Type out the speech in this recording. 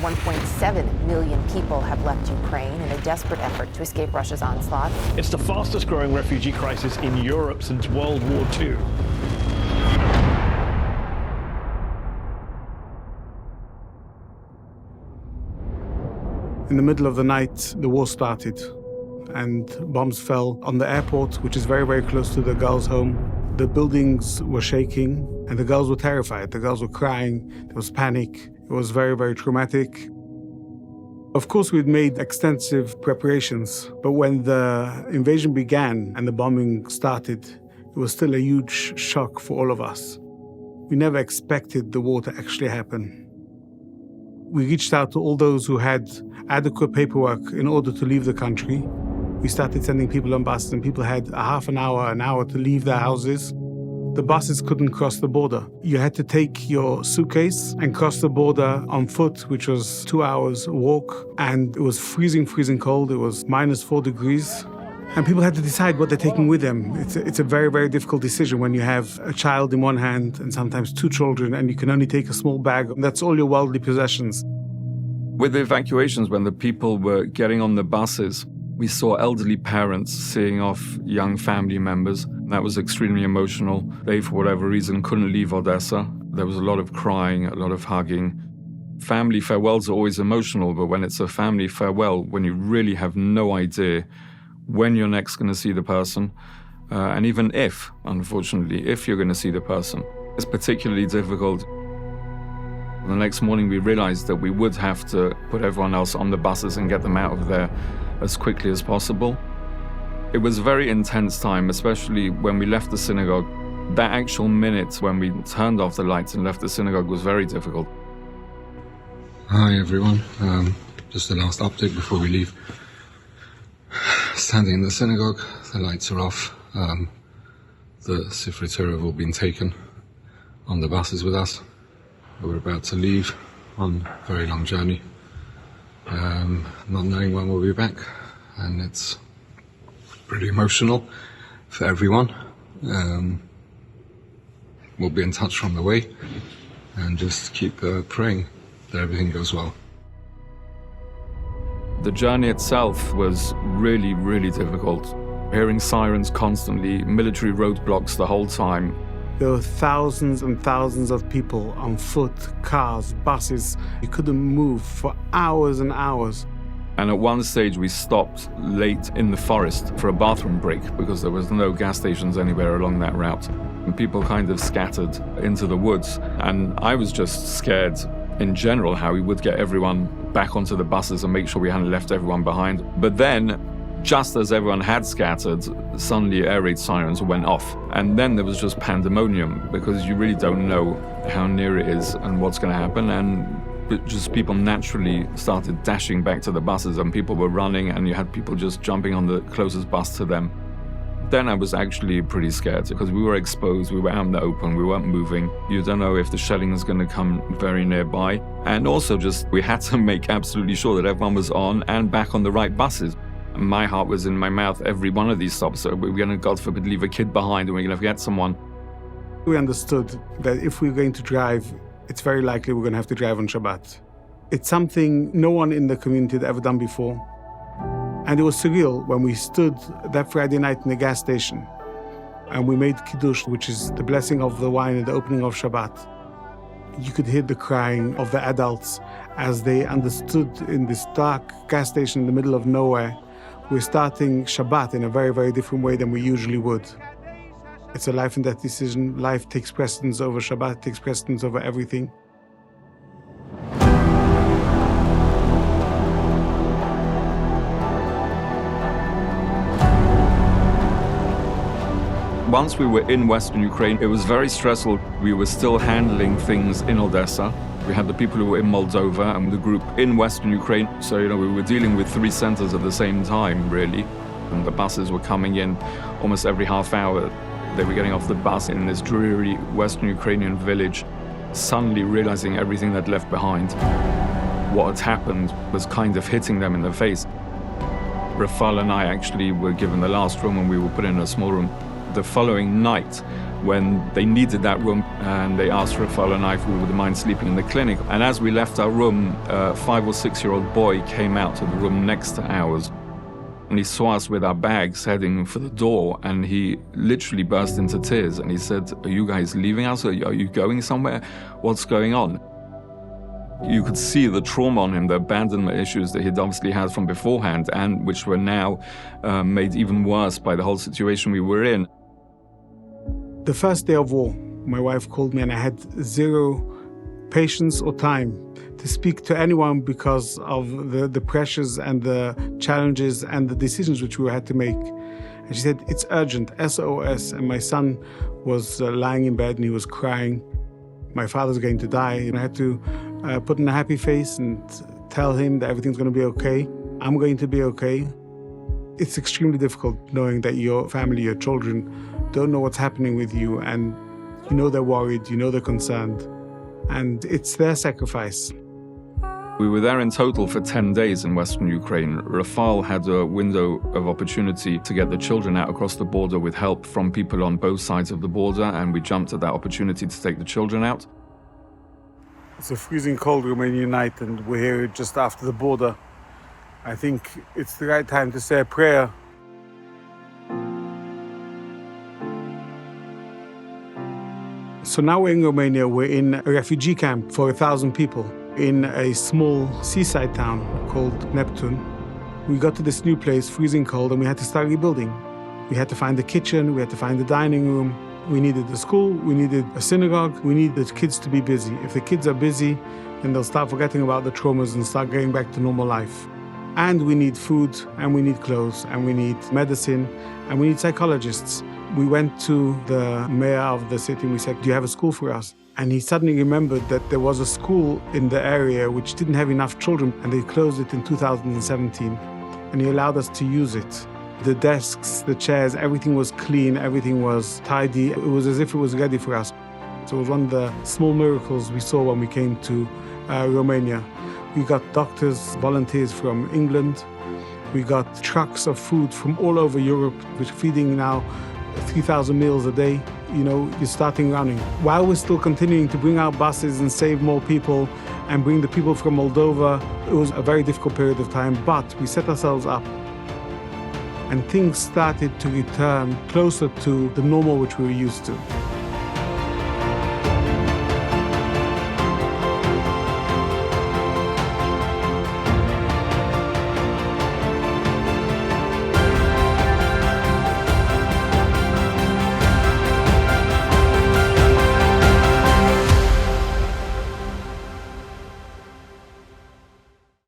1.7 million people have left Ukraine in a desperate effort to escape Russia's onslaught. It's the fastest growing refugee crisis in Europe since World War II. In the middle of the night, the war started, and bombs fell on the airport, which is very, very close to the girls' home. The buildings were shaking, and the girls were terrified. The girls were crying. There was panic. It was very, very traumatic. Of course, we'd made extensive preparations, but when the invasion began and the bombing started, it was still a huge shock for all of us. We never expected the war to actually happen. We reached out to all those who had adequate paperwork in order to leave the country. We started sending people on buses, and people had a half an hour to leave their houses. The buses couldn't cross the border. You had to take your suitcase and cross the border on foot, which was 2 hours walk, and it was freezing, freezing cold. It was -4 degrees. And people had to decide what they're taking with them. It's a very, very difficult decision when you have a child in one hand and sometimes 2 children, and you can only take a small bag. That's all your worldly possessions. With the evacuations, when the people were getting on the buses, we saw elderly parents seeing off young family members. That was extremely emotional. They, for whatever reason, couldn't leave Odessa. There was a lot of crying, a lot of hugging. Family farewells are always emotional, but when it's a family farewell, when you really have no idea when you're next going to see the person, and even if, unfortunately, if you're going to see the person, it's particularly difficult. The next morning we realized that we would have to put everyone else on the buses and get them out of there as quickly as possible. It was a very intense time, especially when we left the synagogue. That actual minute when we turned off the lights and left the synagogue was very difficult. Hi everyone, just the last update before we leave. Standing in the synagogue, the lights are off. The Sifrei Torah have all been taken on the buses with us. We're about to leave on a very long journey, not knowing when we'll be back, and it's pretty emotional for everyone. We'll be in touch from the way, and just keep praying that everything goes well. The journey itself was really, really difficult. Hearing sirens constantly, military roadblocks the whole time. There were thousands and thousands of people on foot, cars, buses. You couldn't move for hours and hours. And at one stage we stopped late in the forest for a bathroom break because there was no gas stations anywhere along that route. And people kind of scattered into the woods. And I was just scared in general how we would get everyone back onto the buses and make sure we hadn't left everyone behind. But then, just as everyone had scattered, suddenly air raid sirens went off. And then there was just pandemonium because you really don't know how near it is and what's going to happen. And just people naturally started dashing back to the buses, and people were running, and you had people just jumping on the closest bus to them. Then I was actually pretty scared because we were exposed, we were out in the open, we weren't moving. You don't know if the shelling is going to come very nearby. And also just we had to make absolutely sure that everyone was on and back on the right buses. My heart was in my mouth every one of these stops. So we were going to, God forbid, leave a kid behind and we're going to forget someone. We understood that if we're going to drive, it's very likely we're going to have to drive on Shabbat. It's something no one in the community had ever done before. And it was surreal when we stood that Friday night in the gas station and we made Kiddush, which is the blessing of the wine and the opening of Shabbat. You could hear the crying of the adults as they understood in this dark gas station in the middle of nowhere. We're starting Shabbat in a very, very different way than we usually would. It's a life and death decision. Life takes precedence over Shabbat, takes precedence over everything. Once we were in Western Ukraine, it was very stressful. We were still handling things in Odessa. We had the people who were in Moldova and the group in Western Ukraine. So, we were dealing with 3 centers at the same time, really. And the buses were coming in almost every half hour. They were getting off the bus in this dreary Western Ukrainian village, suddenly realizing everything they'd left behind. What had happened was kind of hitting them in the face. Rafal and I actually were given the last room, and we were put in a small room The following night, when they needed that room and they asked for a follow knife, we would mind sleeping in the clinic. And as we left our room, a 5 or 6 year old boy came out to the room next to ours. And he saw us with our bags heading for the door, and he literally burst into tears. And he said, "Are you guys leaving us? Are you going somewhere? What's going on?" You could see the trauma on him, the abandonment issues that he'd obviously had from beforehand, and which were now made even worse by the whole situation we were in. The first day of war, my wife called me and I had zero patience or time to speak to anyone because of the pressures and the challenges and the decisions which we had to make. And she said, "It's urgent, SOS." And my son was lying in bed and he was crying. My father's going to die. And I had to put in a happy face and tell him that everything's going to be okay. I'm going to be okay. It's extremely difficult knowing that your family, your children, don't know what's happening with you, and you know they're worried, you know they're concerned, and it's their sacrifice. We were there in total for 10 days in Western Ukraine. Rafal had a window of opportunity to get the children out across the border with help from people on both sides of the border, and we jumped at that opportunity to take the children out. It's a freezing cold Romanian night and we're here just after the border. I think it's the right time to say a prayer. So now we're in Romania. We're in a refugee camp for 1,000 people in a small seaside town called Neptun. We got to this new place, freezing cold, and we had to start rebuilding. We had to find the kitchen, we had to find the dining room. We needed a school, we needed a synagogue, we needed the kids to be busy. If the kids are busy, then they'll start forgetting about the traumas and start getting back to normal life. And we need food, and we need clothes, and we need medicine, and we need psychologists. We went to the mayor of the city and we said, "Do you have a school for us?" And he suddenly remembered that there was a school in the area which didn't have enough children, and they closed it in 2017. And he allowed us to use it. The desks, the chairs, everything was clean, everything was tidy. It was as if it was ready for us. So it was one of the small miracles we saw when we came to Romania. We got doctors, volunteers from England. We got trucks of food from all over Europe. We're feeding now 3,000 meals a day. You know, you're starting running. While we're still continuing to bring out buses and save more people and bring the people from Moldova, it was a very difficult period of time, but we set ourselves up. And things started to return closer to the normal which we were used to.